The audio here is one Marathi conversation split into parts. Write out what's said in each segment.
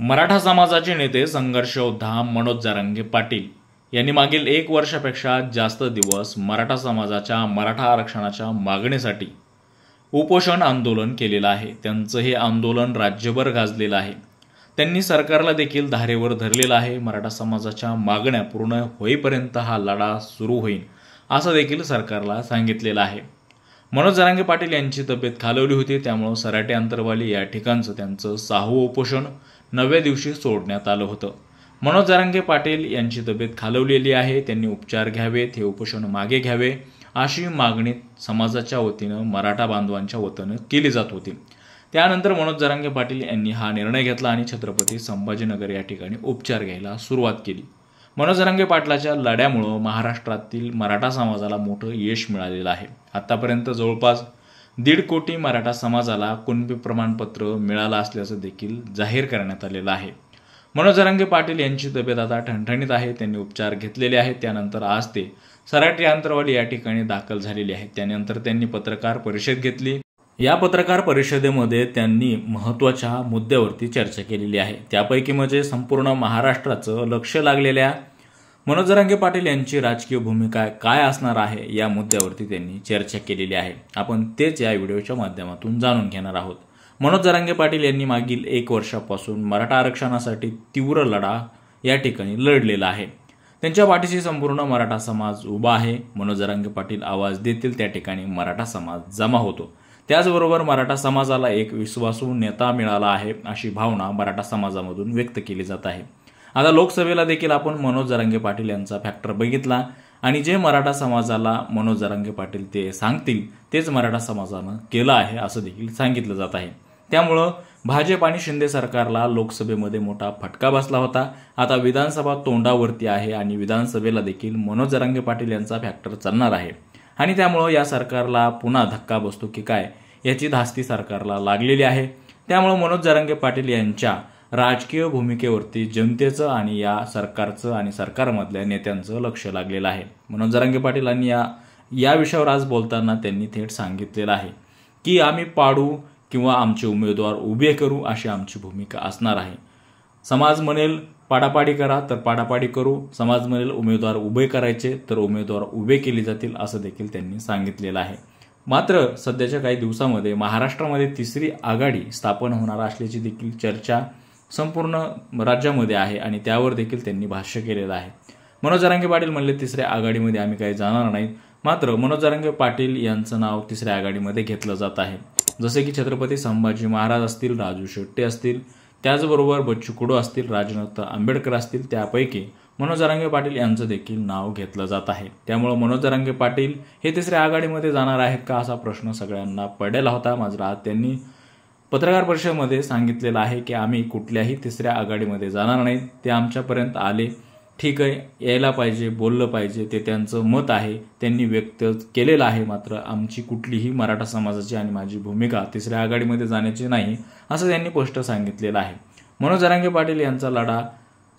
मराठा समाजाचे नेते संघर्ष योद्धा मनोज जरांगे पाटील यांनी मागील 1 वर्षापेक्षा जास्त दिवस मराठा समाजाच्या मराठा आरक्षणाच्या मागणीसाठी उपोषण आंदोलन केलेलं आहे। त्यांचं हे आंदोलन राज्यभर गाजलेलं आहे। त्यांनी सरकारला देखील धारेवर धरलेलं आहे। मराठा समाजाच्या मागण्या पूर्ण होईपर्यंत हा लढा सुरू होईल असं देखील सरकारला सांगितलेलं आहे। मनोज जरांगे पाटील यांची तब्येत खालवली होती, त्यामुळे सराटे अंतरवाली या ठिकाणचं त्यांचं 6वं उपोषण 9व्या दिवशी सोडण्यात आलं होतं। मनोज जरांगे पाटील यांची तब्येत खालवलेली आहे, त्यांनी उपचार घ्यावेत, हे उपोषण मागे घ्यावे अशी मागणी समाजाच्या वतीनं मराठा बांधवांच्या वतीनं केली जात होती। त्यानंतर मनोज जरांगे पाटील यांनी हा निर्णय घेतला आणि छत्रपती संभाजीनगर या ठिकाणी उपचार घ्यायला सुरुवात केली। मनोज जरांगे पाटलाच्या लढ्यामुळे महाराष्ट्रातील मराठा समाजाला मोठं यश मिळालेलं आहे। आतापर्यंत जवळपास 1.5 कोटी मराठा समाजाला कुणबी प्रमाणपत्र मिळालं असल्याचं देखील जाहीर करण्यात आलेलं आहे। मनोज जरांगे पाटील यांची तब्येत आता ठणठणीत आहे, त्यांनी उपचार घेतलेले आहेत। त्यानंतर आज ते सराटी अंतरवाली या ठिकाणी दाखल झालेले आहेत। त्यानंतर त्यांनी पत्रकार परिषद घेतली। या पत्रकार परिषदेमध्ये त्यांनी महत्त्वाच्या मुद्द्यावरती चर्चा केलेली आहे। त्यापैकी म्हणजे संपूर्ण महाराष्ट्राचं लक्ष लागलेल्या मनोज जरांगे पाटील यांची राजकीय भूमिका काय असणार आहे या मुद्द्यावरती त्यांनी चर्चा केलेली आहे। आपण तेच या व्हिडिओच्या माध्यमातून जाणून घेणार आहोत। मनोज जरांगे पाटील यांनी मागील 1 वर्षापासून मराठा आरक्षणासाठी तीव्र लढा या ठिकाणी लढलेला आहे। त्यांच्या पाठीशी संपूर्ण मराठा समाज उभा आहे। मनोज जरांगे पाटील आवाज देतील त्या ठिकाणी मराठा समाज जमा होतो। त्याचबरोबर मराठा समाजाला एक विश्वासू नेता मिळाला आहे अशी भावना मराठा समाजामधून व्यक्त केली जात आहे। आता लोकसभेला देखील आपण मनोज जरांगे पाटील यांचा फॅक्टर बघितला आणि जे मराठा समाजाला मनोज जरांगे पाटील ते सांगतील तेच मराठा समाजानं केलं आहे असं देखील सांगितलं जात आहे। त्यामुळं भाजप आणि शिंदे सरकारला लोकसभेमध्ये मोठा फटका बसला होता। आता विधानसभा तोंडावरती आहे आणि विधानसभेला देखील मनोज जरांगे पाटील यांचा फॅक्टर चालणार आहे आणि त्यामुळं या सरकारला पुन्हा धक्का बसतो की काय याची धास्ती सरकारला लागलेली आहे। त्यामुळं मनोज जरांगे पाटील यांच्या राजकीय भूमिकेवरती जनतेचं आणि या सरकारचं आणि सरकारमधल्या नेत्यांचं लक्ष लागलेलं आहे। मनोज जरांगे पाटीलांनी या विषयावर आज बोलताना त्यांनी थेट सांगितलेलं आहे की आम्ही पाडू किंवा आमचे उमेदवार उभे करू अशी आमची भूमिका असणार आहे। समाज म्हणेल पाडापाडी करा तर पाडापाडी करू, समाज म्हणेल उमेदवार उभे करायचे तर उमेदवार उभे केले जातील असं देखील त्यांनी सांगितलेलं आहे। मात्र सध्याच्या काही दिवसामध्ये महाराष्ट्रामध्ये 3री आघाडी स्थापन होणार असल्याची देखील चर्चा संपूर्ण राज्यामध्ये आहे आणि त्यावर देखील त्यांनी भाष्य केलेलं आहे। मनोज जरांगे पाटील म्हणले 3ऱ्या आघाडीमध्ये आम्ही काही जाणार नाही, मात्र मनोज जरांगे पाटील यांचं नाव 3ऱ्या आघाडीमध्ये घेतलं जात आहे। जसे की छत्रपती संभाजी महाराज असतील, राजू शेट्टी असतील, त्याचबरोबर बच्चू कडू असतील, राजनाथ आंबेडकर असतील, त्यापैकी मनोज जरांगे पाटील यांचं देखील नाव घेतलं जात आहे। त्यामुळे मनोज जरांगे पाटील हे 3ऱ्या आघाडीमध्ये जाणार आहेत का असा प्रश्न सगळ्यांना पडलेला होता। मात्र आज त्यांनी पत्रकार परिषदेमध्ये सांगितलेलं आहे की आम्ही कुठल्याही 3ऱ्या आघाडीमध्ये जाणार नाही। ते आमच्यापर्यंत आले, ठीक आहे, यायला पाहिजे, बोललं पाहिजे, ते त्यांचं मत आहे, त्यांनी व्यक्त केलेलं आहे। मात्र आमची कुठलीही मराठा समाजाची आणि माझी भूमिका 3ऱ्या आघाडीमध्ये जाण्याची नाही असं त्यांनी स्पष्ट सांगितलेलं आहे। मनोज जरांगे पाटील यांचा लढा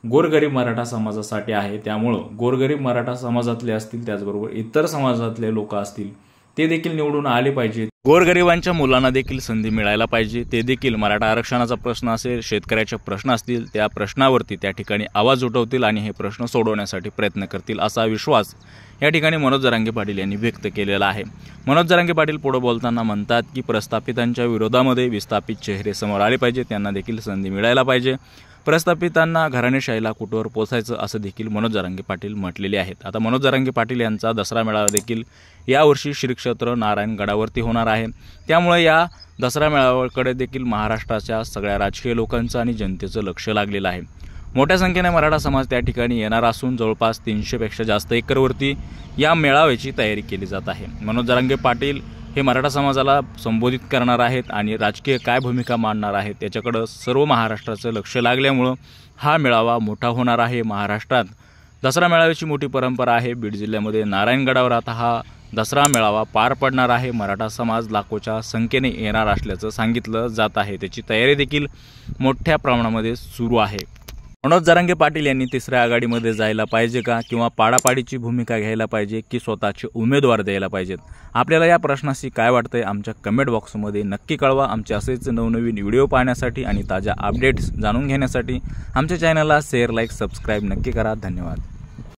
गोरगरीब मराठा समाजासाठी आहे। त्यामुळं गोरगरीब मराठा समाजातले असतील, त्याचबरोबर इतर समाजातले लोक असतील, ते देखील निवडून आले पाहिजे। गोरगरिबांच्या मुलांना देखील संधी मिळायला पाहिजे। ते देखील मराठा आरक्षणाचा प्रश्न असेल, शेतकऱ्याचे प्रश्न असतील, त्या प्रश्नावरती त्या ठिकाणी आवाज उठवतील आणि हे प्रश्न सोडवण्यासाठी प्रयत्न करतील असा विश्वास या ठिकाणी मनोज जरांगे पाटील यांनी व्यक्त केलेला आहे। मनोज जरांगे पाटील पुढे बोलताना म्हणतात की प्रस्थापितांच्या विरोधामध्ये विस्थापित चेहरे समोर आले पाहिजे, त्यांना देखील संधी मिळायला पाहिजे। प्रस्थापितांना घराणेशाहीला कुठवर पोचायचं असं देखील मनोज जरांगे पाटील म्हटलेले आहेत। आता मनोज जरांगे पाटील यांचा दसरा मेळावा देखील यावर्षी श्री क्षेत्र नारायणगडावरती होणार आहे। त्यामुळे या दसरा मेळाव्याकडे देखील महाराष्ट्राच्या सगळ्या राजकीय लोकांचं आणि जनतेचं लक्ष लागलेलं आहे। मोठ्या संख्येने मराठा समाज त्या ठिकाणी येणार असून जवळपास 300 पेक्षा जास्त एकरवरती या मेळाव्याची तयारी केली जात आहे। मनोज जरांगे पाटील हे मराठा समाजाला संबोधित करणार आहेत आणि राजकीय काय भूमिका मांडणार आहेत त्याच्याकडे सर्व महाराष्ट्राचं लक्ष लागल्यामुळं हा मेळावा मोठा होणार आहे। महाराष्ट्रात दसरा मेळाव्याची मोठी परंपरा आहे। बीड जिल्ह्यामध्ये नारायणगडावर आता हा दसरा मेळावा पार पडणार आहे। मराठा समाज लाखोच्या संख्येने येणार असल्याचं सांगितलं जात आहे। त्याची तयारी देखील मोठ्या प्रमाणामध्ये सुरू आहे। मनोज जरांगे पाटील यांनी तिसऱ्या आघाडीमध्ये जायला पाहिजे का, किंवा पाडापाडीची भूमिका घ्यायला पाहिजे की स्वतःचे उमेदवार द्यायला पाहिजेत? आपल्याला या प्रश्नाशी काय वाटतंय आमच्या कमेंट बॉक्समध्ये नक्की कळवा. आमचे असेच नवनवीन व्हिडिओ पाहण्यासाठी आणि ताज्या अपडेट्स जाणून घेण्यासाठी आमच्या चॅनलला शेअर, लाईक, सबस्क्राईब नक्की करा. धन्यवाद.